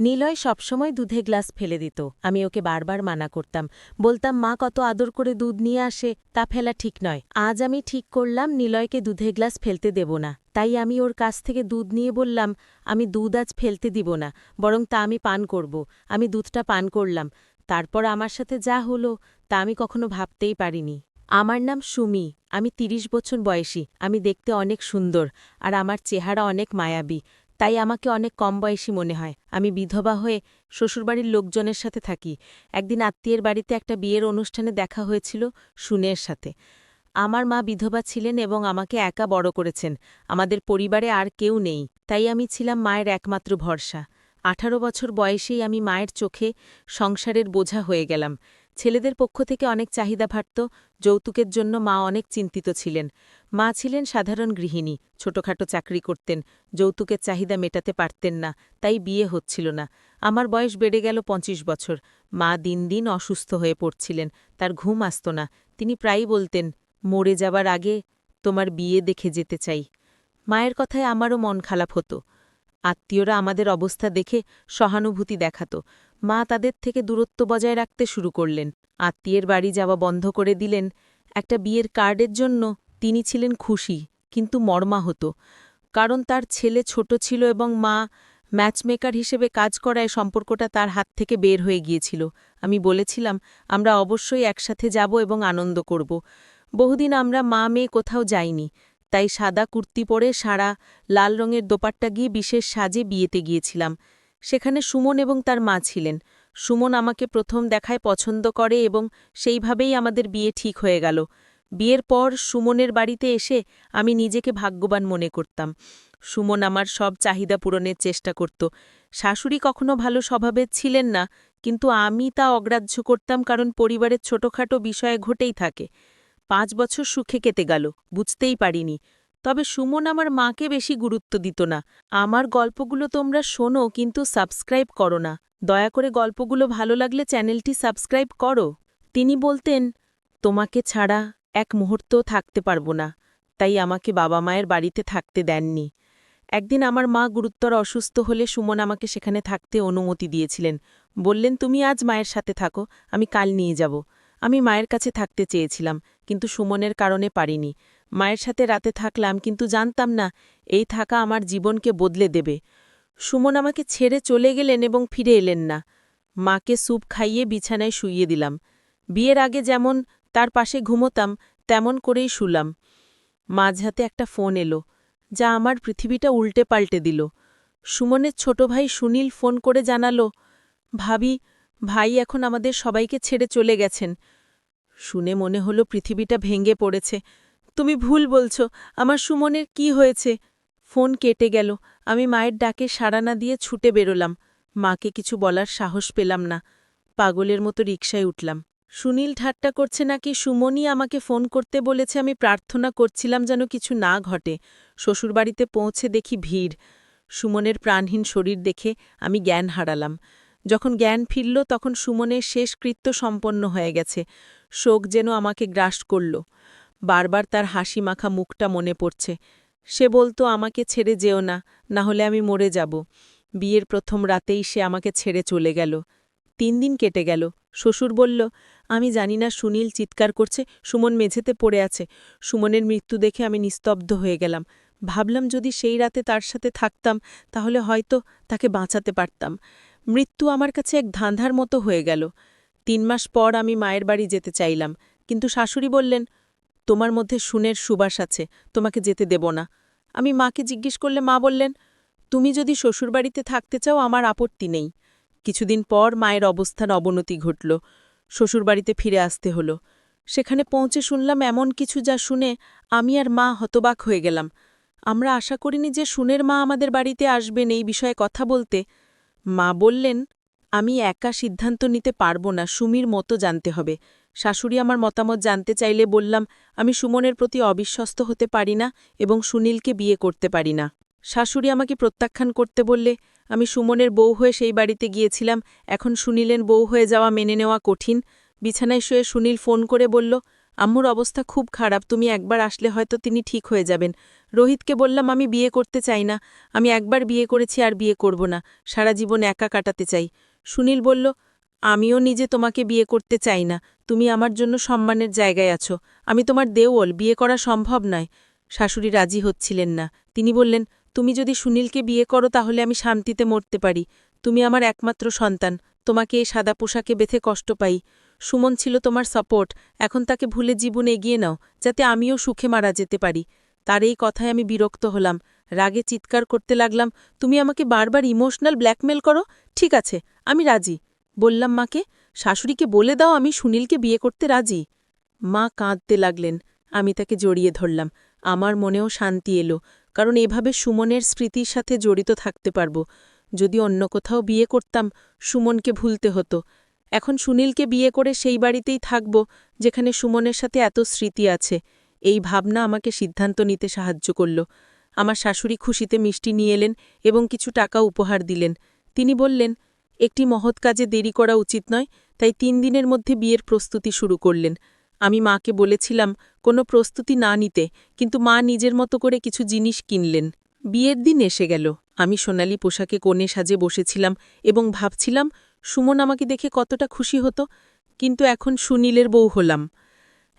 নিলয় সবসময় দুধে গ্লাস ফেলে দিত। আমি ওকে বারবার মানা করতাম, বলতাম মা কত আদর করে দুধ নিয়ে আসে, তা ফেলা ঠিক নয়। আজ আমি ঠিক করলাম নিলয়কে দুধে গ্লাস ফেলতে দেব না। তাই আমি ওর কাছ থেকে দুধ নিয়ে বললাম, আমি দুধ আজ ফেলতে দিব না, বরং তা আমি পান করব। আমি দুধটা পান করলাম। তারপর আমার সাথে যা হলো তা আমি কখনো ভাবতেই পারিনি। আমার নাম সুমি, আমি ৩০ বছর বয়সী। আমি দেখতে অনেক সুন্দর, আর আমার চেহারা অনেক মায়াবী। তাই আমাকে অনেক কম বয়সী মনে হয়। আমি বিধবা হয়ে শ্বশুরবাড়ির লোকজনের সাথে থাকি। একদিন আত্মীয়ের বাড়িতে একটা বিয়ের অনুষ্ঠানে দেখা হয়েছিল সুনের সাথে। আমার মা বিধবা ছিলেন এবং আমাকে একা বড় করেছেন। আমাদের পরিবারে আর কেউ নেই, তাই আমি ছিলাম মায়ের একমাত্র ভরসা। ১৮ বছর বয়সেই আমি মায়ের চোখে সংসারের বোঝা হয়ে গেলাম। ছেলেদের পক্ষ থেকে অনেক চাহিদা বাড়ত। যৌতুকের জন্য মা অনেক চিন্তিত ছিলেন। মা ছিলেন সাধারণ গৃহিণী, ছোটখাটো চাকরি করতেন, যৌতুকের চাহিদা মেটাতে পারতেন না, তাই বিয়ে হচ্ছিল না। আমার বয়স বেড়ে গেল ২৫ বছর। মা দিন দিন অসুস্থ হয়ে পড়ছিলেন, তার ঘুম আসত না। তিনি প্রায়ই বলতেন, মরে যাবার আগে তোমার বিয়ে দেখে যেতে চাই। মায়ের কথায় আমারও মন খারাপ হতো। আত্মীয়রা আমাদের অবস্থা দেখে সহানুভূতি দেখাত। মা তাদের থেকে দূরত্ব বজায় রাখতে শুরু করলেন। আত্মীয়ের বাড়ি যাওয়া বন্ধ করে দিলেন। একটা বিয়ের কার্ডের জন্য তিনি ছিলেন খুশি, কিন্তু মর্মাহত। কারণ তার ছেলে ছোট ছিল এবং মা ম্যাচমেকার হিসেবে কাজ করায় সম্পর্কটা তার হাত থেকে বের হয়ে গিয়েছিল। আমি বলেছিলাম, আমরা অবশ্যই একসাথে যাব এবং আনন্দ করব। বহুদিন আমরা মা মেয়ে কোথাও যাইনি, তাই সাদা কুর্তি পরে সারা লাল রঙের দোপাট্টা গিয়ে বিশেষ সাজে বিয়েতে গিয়েছিলাম। সেখানে সুমন এবং তার মা ছিলেন। সুমন আমাকে প্রথম দেখায় পছন্দ করে এবং সেইভাবেই আমাদের বিয়ে ঠিক হয়ে গেল। বিয়ের পর সুমনের বাড়িতে এসে আমি নিজেকে ভাগ্যবান মনে করতাম। সুমন আমার সব চাহিদা পূরণের চেষ্টা করত। শাশুড়ি কখনো ভালো স্বভাবের ছিলেন না, কিন্তু আমি তা অগ্রাহ্য করতাম, কারণ পরিবারের ছোটখাটো বিষয়ে ঘটেই থাকে। ৫ বছর সুখে কেটে গেল, বুঝতেই পারিনি। তবে সুমন আমার মাকে বেশি গুরুত্ব দিত না। আমার গল্পগুলো তোমরা শোনো, কিন্তু সাবস্ক্রাইব করো না। দয়া করে গল্পগুলো ভালো লাগলে চ্যানেলটি সাবস্ক্রাইব করো। তিনি বলতেন, তোমাকে ছাড়া এক মুহূর্তও থাকতে পারব না। তাই আমাকে বাবা মায়ের বাড়িতে থাকতে দেননি। একদিন আমার মা গুরুতর অসুস্থ হলে সুমন আমাকে সেখানে থাকতে অনুমতি দিয়েছিলেন। বললেন, তুমি আজ মায়ের সাথে থাকো, আমি কাল নিয়ে যাব। আমি মায়ের কাছে থাকতে চেয়েছিলাম, কিন্তু সুমনের কারণে পারিনি। মায়ের সাথে রাতে থাকলাম, কিন্তু জানতাম না এই থাকা আমার জীবনকে বদলে দেবে। সুমন আমাকে ছেড়ে চলে গেলেন এবং ফিরে এলেন না। মাকে স্যুপ খাইয়ে বিছানায় শুইয়ে দিলাম। বিয়ের আগে যেমন তার পাশে ঘুমোতাম, তেমন করেই শুলাম। মাঝরাতে একটা ফোন এলো, যা আমার পৃথিবীটা উল্টে পাল্টে দিল। সুমনের ছোট ভাই সুনীল ফোন করে জানালো, ভাই এখন আমাদের সবাইকে ছেড়ে চলে গেছেন। শুনে মনে হলো পৃথিবীটা ভেঙে পড়েছে। তুমি ভুল বলছো, আমার সুমনের কি হয়েছে? ফোন কেটে গেল। আমি মায়ের ডাকে সাড়া না দিয়ে ছুটে বেরোলাম। মাকে কিছু বলার সাহস পেলাম না। পাগলের মতো রিকশায় উঠলাম। সুনীল ঠাট্টা করছে নাকি সুমনই আমাকে ফোন করতে বলেছে। আমি প্রার্থনা করছিলাম যেন কিছু না ঘটে। শ্বশুরবাড়িতে পৌঁছে দেখি ভিড়। সুমনের প্রাণহীন শরীর দেখে আমি জ্ঞান হারালাম। যখন জ্ঞান ফিরল, তখন সুমনের শেষ কৃত্য সম্পন্ন হয়ে গেছে। শোক যেন আমাকে গ্রাস করল। বারবার তার হাসি মাখা মুখটা মনে পড়ছে। সে বলতো, আমাকে ছেড়ে যেও না, না হলে আমি মরে যাব। বিয়ের প্রথম রাতেই সে আমাকে ছেড়ে চলে গেল। ৩ দিন কেটে গেল। শ্বশুর বলল, আমি জানি না সুনীল চিৎকার করছে, সুমন মেঝেতে পড়ে আছে। সুমনের মৃত্যু দেখে আমি নিস্তব্ধ হয়ে গেলাম। ভাবলাম, যদি সেই রাতে তার সাথে থাকতাম তাহলে হয়তো তাকে বাঁচাতে পারতাম। মৃত্যু আমার কাছে এক ধাঁধার মতো হয়ে গেল। ৩ মাস পর আমি মায়ের বাড়ি যেতে চাইলাম, কিন্তু শাশুড়ি বললেন, তোমার মধ্যে সুনের সুবাস আছে, তোমাকে যেতে দেব না। আমি মাকে জিজ্ঞেস করলে মা বললেন, তুমি যদি শ্বশুরবাড়িতে থাকতে চাও আমার আপত্তি নেই। কিছুদিন পর মায়ের অবস্থার অবনতি ঘটল। শ্বশুরবাড়িতে ফিরে আসতে হলো। সেখানে পৌঁছে শুনলাম এমন কিছু, যা শুনে আমি আর মা হতবাক হয়ে গেলাম। আমরা আশা করিনি যে সুনের মা আমাদের বাড়িতে আসবেন এই বিষয়ে কথা বলতে। মা বললেন, আমি একা সিদ্ধান্ত নিতে পারব না, সুমির মতো জানতে হবে। শাশুড়ি আমার মতামত জানতে চাইলে বললাম, আমি সুমনের প্রতি অবিশ্বস্ত হতে পারি না এবং সুনীলকে বিয়ে করতে পারি না। শাশুড়ি আমাকে প্রত্যাখ্যান করতে বললে, আমি সুমনের বউ হয়ে সেই বাড়িতে গিয়েছিলাম, এখন সুনীলের বউ হয়ে যাওয়া মেনে নেওয়া কঠিন। বিছানায় শুয়ে সুনীল ফোন করে বলল, আম্মুর অবস্থা খুব খারাপ, তুমি একবার আসলে হয়তো তিনি ঠিক হয়ে যাবেন। রোহিতকে বললাম আমি বিয়ে করতে চাই না, আমি একবার বিয়ে করেছি আর বিয়ে করব না, সারা জীবন একা কাটাতে চাই। সুনীল বলল, আমিও নিজে তোমাকে বিয়ে করতে চাই না, তুমি আমার জন্য সম্মানের জায়গায় আছো, আমি তোমার দেওল, বিয়ে করা সম্ভব নয়। শাশুড়ি রাজি হচ্ছিলেন না। তিনি বললেন, তুমি যদি সুনীলকে বিয়ে করো তাহলে আমি শান্তিতে মরতে পারি, তুমি আমার একমাত্র সন্তান, তোমাকে এই সাদা পোশাকে বেঁধে কষ্ট পাই। সুমন ছিল তোমার সাপোর্ট, এখন তাকে ভুলে জীবন এগিয়ে নাও, যাতে আমিও সুখে মারা যেতে পারি। তার এই কথায় আমি বিরক্ত হলাম, রাগে চিৎকার করতে লাগলাম, তুমি আমাকে বারবার ইমোশনাল ব্ল্যাকমেল করো। ঠিক আছে, আমি রাজি। বললাম মাকে, শাশুড়িকে বলে দাও আমি সুনীলকে বিয়ে করতে রাজি। মা কাঁদতে লাগলেন। আমি তাকে জড়িয়ে ধরলাম। আমার মনেও শান্তি এলো, কারণ এভাবে সুমনের স্মৃতির সাথে জড়িত থাকতে পারব। যদি অন্য কোথাও বিয়ে করতাম, সুমনকে ভুলতে হতো। এখন সুনীলকে বিয়ে করে সেই বাড়িতেই থাকব যেখানে সুমনের সাথে এত স্মৃতি আছে। এই ভাবনা আমাকে সিদ্ধান্ত নিতে সাহায্য করল। আমার শাশুড়ি খুশিতে মিষ্টি নিয়ে এলেন এবং কিছু টাকা উপহার দিলেন। তিনি বললেন, একটি মহৎ কাজে দেরি করা উচিত নয়, তাই ৩ দিনের মধ্যে বিয়ের প্রস্তুতি শুরু করলেন। আমি মাকে বলেছিলাম কোনো প্রস্তুতি না নিতে, কিন্তু মা নিজের মতো করে কিছু জিনিস কিনলেন। বিয়ের দিন এসে গেল। আমি সোনালি পোশাকে কনে সাজে বসেছিলাম এবং ভাবছিলাম সুমন আমাকে দেখে কতটা খুশি হতো, কিন্তু এখন সুনীলের বউ হলাম।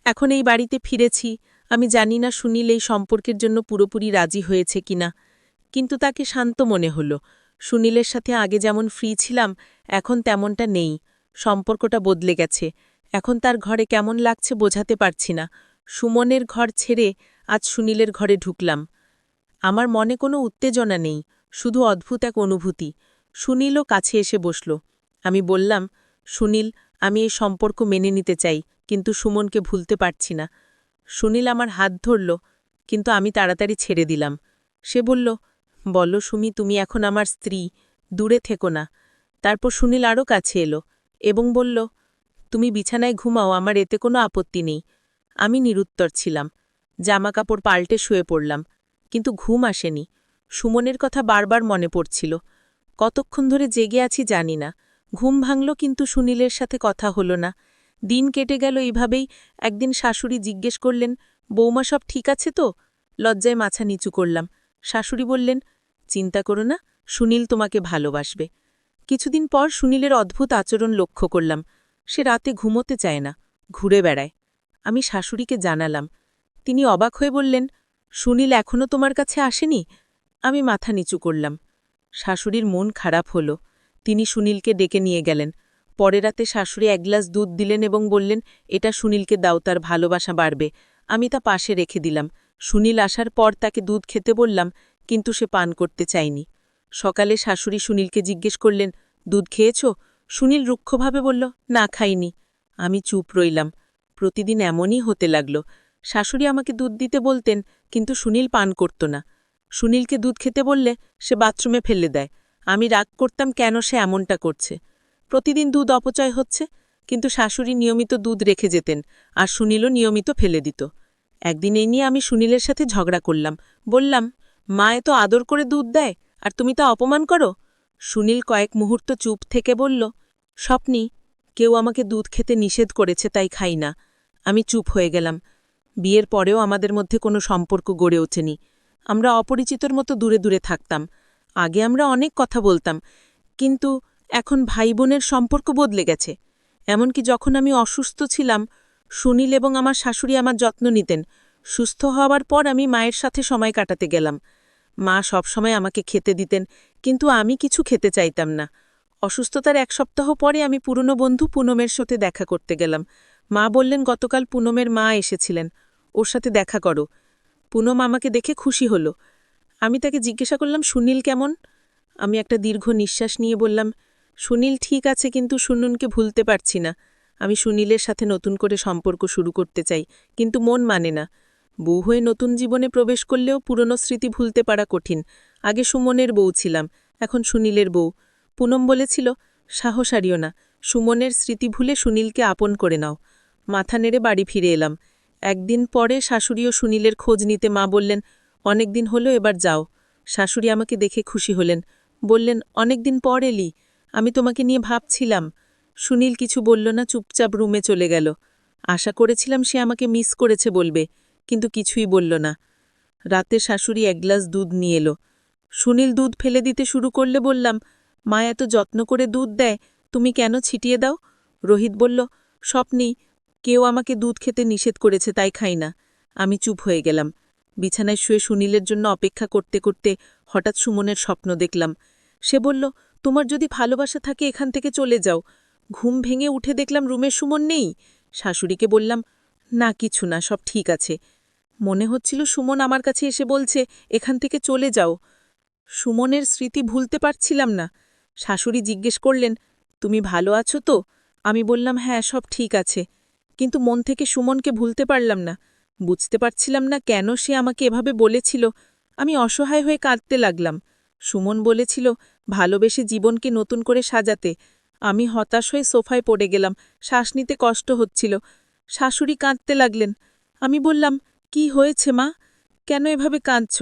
এখন এই বাড়িতে ফিরেছি, আমি জানি না সুনীল এই সম্পর্কের জন্য পুরোপুরি রাজি হয়েছে কিনা, কিন্তু তাকে শান্ত মনে হল। সুনীলের সাথে আগে যেমন ফ্রি ছিলাম, এখন তেমনটা নেই। সম্পর্কটা বদলে গেছে। এখন তার ঘরে কেমন লাগছে বোঝাতে পারছি না। সুমনের ঘর ছেড়ে আজ সুনীলের ঘরে ঢুকলাম। আমার মনে কোনো উত্তেজনা নেই, শুধু অদ্ভুত এক অনুভূতি। সুনীলও কাছে এসে বসল। আমি বললাম, সুনীল, আমি এই সম্পর্ক মেনে নিতে চাই, কিন্তু সুমনকে ভুলতে পারছি না। সুনীল আমার হাত ধরল, কিন্তু আমি তাড়াতাড়ি ছেড়ে দিলাম। সে বলল, বলো সুমি, তুমি এখন আমার স্ত্রী, দূরে থেকো না। তারপর সুনীল আরও কাছে এলো এবং বলল, তুমি বিছানায় ঘুমাও, আমার এতে কোনো আপত্তি নেই। আমি নিরুত্তর ছিলাম। জামাকাপড় পাল্টে শুয়ে পড়লাম, কিন্তু ঘুম আসেনি। সুমনের কথা বারবার মনে পড়ছিল। কতক্ষণ ধরে জেগে আছি জানি না। ঘুম ভাঙল, কিন্তু সুনীলের সাথে কথা হলো না। দিন কেটে গেল এইভাবেই। একদিন শাশুড়ি জিজ্ঞেস করলেন, বৌমা সব ঠিক আছে তো? লজ্জায় মাথা নিচু করলাম। শাশুড়ি বললেন, চিন্তা করো না, সুনীল তোমাকে ভালোবাসবে। কিছুদিন পর সুনীলের অদ্ভুত আচরণ লক্ষ্য করলাম। সে রাতে ঘুমোতে চায় না, ঘুরে বেড়ায়। আমি শাশুড়িকে জানালাম। তিনি অবাক হয়ে বললেন, সুনীল এখনও তোমার কাছে আসেনি? আমি মাথা নিচু করলাম। শাশুড়ির মন খারাপ হল। তিনি সুনীলকে ডেকে নিয়ে গেলেন। পরে রাতে শাশুড়ি 1 গ্লাস দুধ দিলেন এবং বললেন, এটা সুনীলকে দাও, তার ভালোবাসা বাড়বে। আমি তা পাশে রেখে দিলাম। সুনীল আসার পর তাকে দুধ খেতে বললাম, কিন্তু সে পান করতে চায়নি। সকালে শাশুড়ি সুনীলকে জিজ্ঞেস করলেন, দুধ খেয়েছ? সুনীল রুক্ষভাবে বলল, না, খাইনি। আমি চুপ রইলাম। প্রতিদিন এমনই হতে লাগল। শাশুড়ি আমাকে দুধ দিতে বলতেন, কিন্তু সুনীল পান করত না। সুনীলকে দুধ খেতে বললে সে বাথরুমে ফেলে দেয়। আমি রাগ করতাম কেন সে এমনটা করছে। প্রতিদিন দুধ অপচয় হচ্ছে, কিন্তু শাশুড়ি নিয়মিত দুধ রেখে যেতেন, আর সুনীলও নিয়মিত ফেলে দিত। একদিন এই নিয়ে আমি সুনীলের সাথে ঝগড়া করলাম। বললাম, মা এত আদর করে দুধ দেয়, আর তুমি তা অপমান করো। সুনীল কয়েক মুহূর্ত চুপ থেকে বলল, স্বপ্নি, কেউ আমাকে দুধ খেতে নিষেধ করেছে, তাই খাই না। আমি চুপ হয়ে গেলাম। বিয়ের পরেও আমাদের মধ্যে কোনো সম্পর্ক গড়ে ওঠেনি। আমরা অপরিচিতর মতো দূরে দূরে থাকতাম। আগে আমরা অনেক কথা বলতাম, কিন্তু এখন ভাই বোনের সম্পর্ক বদলে গেছে। এমনকি যখন আমি অসুস্থ ছিলাম, সুনীল এবং আমার শাশুড়ি আমার যত্ন নিতেন। সুস্থ হওয়ার পর আমি মায়ের সাথে সময় কাটাতে গেলাম। মা সবসময় আমাকে খেতে দিতেন, কিন্তু আমি কিছু খেতে চাইতাম না। অসুস্থতার 1 সপ্তাহ পরে আমি পুরনো বন্ধু পুনমের সাথে দেখা করতে গেলাম। মা বললেন, গতকাল পুনমের মা এসেছিলেন, ওর সাথে দেখা করো। পুনম আমাকে দেখে খুশি হল। আমি তাকে জিজ্ঞাসা করলাম, সুনীল কেমন? আমি একটা দীর্ঘ নিঃশ্বাস নিয়ে বললাম, সুনীল ঠিক আছে, কিন্তু সুনুনকে ভুলতে পারছি না। আমি সুনীলের সাথে নতুন করে সম্পর্ক শুরু করতে চাই, কিন্তু মন মানে না। বউ হয়ে নতুন জীবনে প্রবেশ করলেও পুরনো স্মৃতি ভুলতে পারা কঠিন। আগে সুমনের বউ ছিলাম, এখন সুনীলের বউ। পুনম বলেছিল, সাহস হারিও না, সুমনের স্মৃতি ভুলে সুনীলকে আপন করে নাও। মাথা নেড়ে বাড়ি ফিরে এলাম। একদিন পরে শাশুড়ি ও সুনীলের খোঁজ নিতে মা বললেন, অনেকদিন হলো, এবার যাও। শাশুড়ি আমাকে দেখে খুশি হলেন, বললেন, অনেকদিন পর এলি, আমি তোমাকে নিয়ে ভাবছিলাম। সুনীল কিছু বলল না, চুপচাপ রুমে চলে গেল। আশা করেছিলাম সে আমাকে মিস করেছে বলবে, কিন্তু কিছুই বলল না। রাতে শাশুড়ি এক গ্লাস দুধ নিয়ে এলো। সুনীল দুধ ফেলে দিতে শুরু করলে বললাম, মা এত যত্ন করে দুধ দেয়, তুমি কেন ছিটিয়ে দাও? রোহিত বলল, স্বপ্নি, কেউ আমাকে দুধ খেতে নিষেধ করেছে, তাই খাই না। আমি চুপ হয়ে গেলাম। বিছানায় শুয়ে সুনীলের জন্য অপেক্ষা করতে করতে হঠাৎ সুমনের স্বপ্ন দেখলাম। সে বলল, তোমার যদি ভালোবাসা থাকে এখান থেকে চলে যাও। ঘুম ভেঙে উঠে দেখলাম রুমে সুমন নেই। শাশুড়িকে বললাম, না কিছু না, সব ঠিক আছে। মনে হচ্ছিল সুমন আমার কাছে এসে বলছে, এখান থেকে চলে যাও। সুমনের স্মৃতি ভুলতে পারছিলাম না। শাশুড়ি জিজ্ঞেস করলেন, তুমি ভালো আছো তো? আমি বললাম, হ্যাঁ, সব ঠিক আছে। কিন্তু মন থেকে সুমনকে ভুলতে পারলাম না। বুঝতে পারছিলাম না কেন সে আমাকে এভাবে বলেছিল। আমি অসহায় হয়ে কাঁদতে লাগলাম। সুমন বলেছিল, ভালোবেসে জীবনকে নতুন করে সাজাতে। আমি হতাশ হয়ে সোফায় পড়ে গেলাম, শ্বাস নিতে কষ্ট হচ্ছিল। শাশুড়ি কাঁদতে লাগলেন। আমি বললাম, কি হয়েছে মা? কেন এভাবে কাঁদছ?